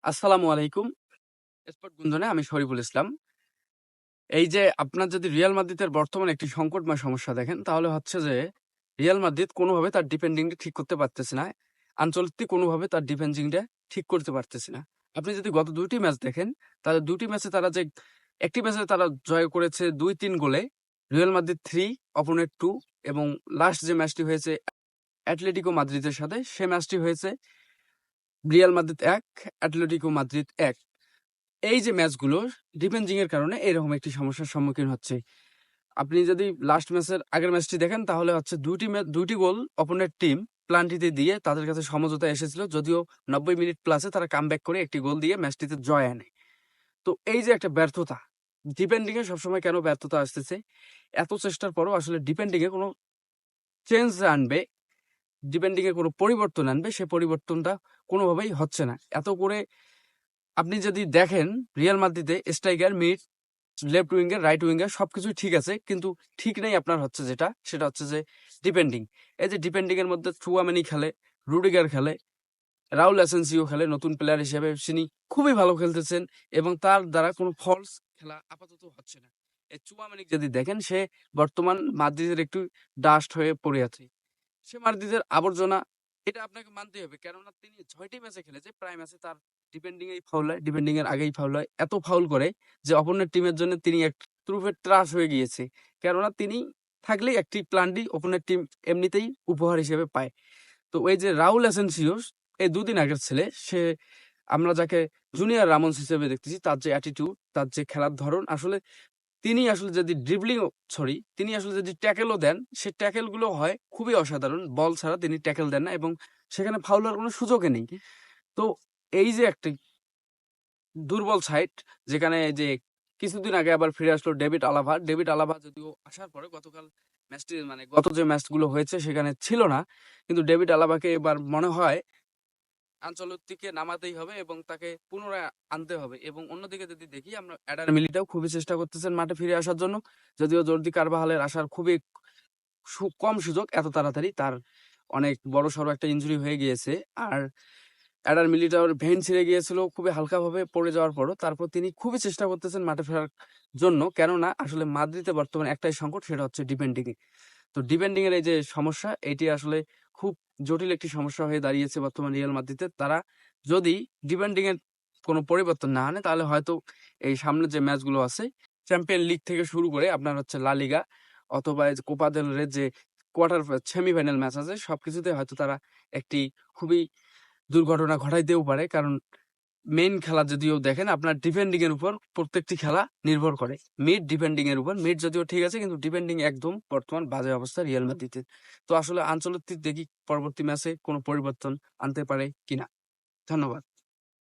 আসসালামু আলাইকুম। স্পট গুঞ্জনে আমি শরীফুল ইসলাম। এই যে আপনার যদি রিয়াল মাদ্রিদের বর্তমানে একটি সংকটময় সমস্যা দেখেন, তাহলে হচ্ছে যে রিয়াল মাদ্রিদ কোনোভাবে তার ডিফেন্ডিংটা ঠিক করতে পারতেছে না। আনচেলত্তি কোনোভাবে তার ডিফেন্সিংটা ঠিক করতে পারতেছে না। আপনি যদি গত ২ টি ম্যাচ দেখেন, তাহলে ২ টি ম্যাচে তারা যে একটি ম্যাচে তারা জয় করেছে ২-৩ গোলে। রিয়াল মাদ্রিদ ৩, অপোনেন্ট ২ এবং লাস্ট যে ম্যাচটি হয়েছে অ্যাটলেটিকো মাদ্রিদের সাথে, সে ম্যাচটি হয়েছে রিয়াল মাদ্রিদ ১, অ্যাটলেটিকো মাদ্রিদ ১। এই যে ম্যাচগুলোর ডিফেন্সিং এর কারণে এরকম একটি সমস্যার সম্মুখীন হচ্ছে। আপনি যদি লাস্ট ম্যাচের আগের ম্যাচটি দেখেন, তাহলে হচ্ছে ২টি গোল অপোনেন্ট টিম প্লান্টিতে দিয়ে তাদের কাছে সমঝোতা এসেছিল। যদিও ৯০ মিনিট প্লাসে তারা কামব্যাক করে একটি গোল দিয়ে ম্যাচটিতে জয় আনে। তো এই যে একটা ব্যর্থতা, ডিফেন্ডিং এ সবসময় কেন ব্যর্থতা আসতেছে? এত চেষ্টার পরও আসলে ডিফেন্ডিং এ কোনো চেঞ্জ আনবে, ডিফেন্ডিং এ কোনো পরিবর্তন আনবে, সে পরিবর্তনটা কোনোভাবেই হচ্ছে না। এত করে আপনি যদি দেখেন রিয়াল মাদ্রিদে striker, mid, left winger, right winger সবকিছুই ঠিক আছে, কিন্তু ঠিক নেই আপনার হচ্ছে যেটা, সেটা হচ্ছে যে ডিপেন্ডিং। এই যে ডিপেন্ডিং এর মধ্যে চুয়ামেনি খেলে, রুডিগার খেলে, রাউল অ্যাসেন্সিও খেলে নতুন প্লেয়ার হিসেবে। তিনি খুবই ভালো খেলতেছেন এবং তার দ্বারা কোনো ফলস খেলা আপাতত হচ্ছে না। এই চুয়ামেনি যদি দেখেন, সে বর্তমান মাদ্রিদের একটু ডাস্ট হয়ে পড়ে আছে। সে মাদ্রিদের আবর্জনা, এটা আপনাকে মানতেই হবে। কেননা তিনি ৬টি ম্যাচে খেলেছে, প্রায় ম্যাচে তার ডিফেন্ডিং এই ফাউল হয়, ডিফেন্ডিং এর আগেই ফাউল হয়। এত ফাউল করে যে অপোনেন্ট টিমের জন্য তিনি এক তুরুপের ত্রাস হয়ে গিয়েছে। কেননা তিনি থাকলেই একটি প্লান্টি অপোনেন্ট টিম এমনিতেই উপহার হিসেবে পায়। তো এই যে রাউল অ্যাসেনসিও, এই ২ দিন আগের ছেলে, সে আমরা যাকে জুনিয়র রামোস হিসেবে দেখতেছি, তার যে অ্যাটিটিউড, তার যে খেলার ধরন, আসলে তিনি আসলে যদি তিনি আসলে যদি ট্যাকেলও দেন, সে ট্যাকেল গুলো হয় খুবই অসাধারণ। বল ছাড়া তিনি ট্যাকেল দেন না এবং সেখানে ফাউল হওয়ার কোনো সুযোগই নেই। তো এই যে একটি দুর্বল সাইড, যেখানে যে কিছুদিন আগে আবার ফিরে আসলো ডেভিড আলাভা। ডেভিড আলাভা যদিও আসার পরে গতকাল ম্যাচটি, মানে গত যে ম্যাচগুলো হয়েছে সেখানে ছিল না। কিন্তু ডেভিড আলাভাকে এবার মনে হয় আনচেলত্তিকে নামাতেই হবে এবং তাকে পুনরায় আনতে হবে। এবং অন্যদিকে যদি দেখি, আমরা এডার মিলিটাও খুবই চেষ্টা করতেছেন মাঠে ফিরে আসার জন্য। যদিও জর্দি কারবাহালের আসার খুবই কম সুযোগ এত তাড়াতাড়ি, তার অনেক বড়সড় একটা ইনজুরি হয়ে গিয়েছে। আর এডার মিলিটাওর ভেন ছিঁড়ে গিয়েছিল খুবই হালকাভাবে পড়ে যাওয়ার পরও। তারপর তিনি খুবই চেষ্টা করতেছেন মাঠে ফেরার জন্য। কেননা আসলে মাদ্রিদে বর্তমানে একটাই সংকট, সেটা হচ্ছে ডিফেন্ডিং এ। তো ডিফেন্ডিং এর এই যে সমস্যা, এটি আসলে খুব জটিল একটি সমস্যা হয়ে দাঁড়িয়েছে বর্তমান রিয়াল মাদ্রিদে। তারা যদি ডিফেন্ডিং এর কোনো পরিবর্তন না আনে, তাহলে হয়তো এই সামনের যে ম্যাচগুলো আছে, চ্যাম্পিয়ন লিগ থেকে শুরু করে আপনার হচ্ছে লা লিগা অথবা এই যে কোপা দেল রে, যে কোয়ার্টার সেমিফাইনাল ম্যাচ আছে, সবকিছুতে হয়তো তারা একটি খুবই দুর্ঘটনা ঘটাইতেও পারে। কারণ মেইন খেলা যদিও দেখেন, আপনার ডিফেন্ডিং এর উপর প্রত্যেকটি খেলা নির্ভর করে। মিড ডিফেন্ডিং এর উপর, মিড যদিও ঠিক আছে, কিন্তু ডিফেন্ডিং একদম বর্তমান বাজে অবস্থা রিয়াল মাদ্রিদের। তো আসলে আনচেলত্তি দেখি পরবর্তী ম্যাচে কোনো পরিবর্তন আনতে পারে কিনা। ধন্যবাদ।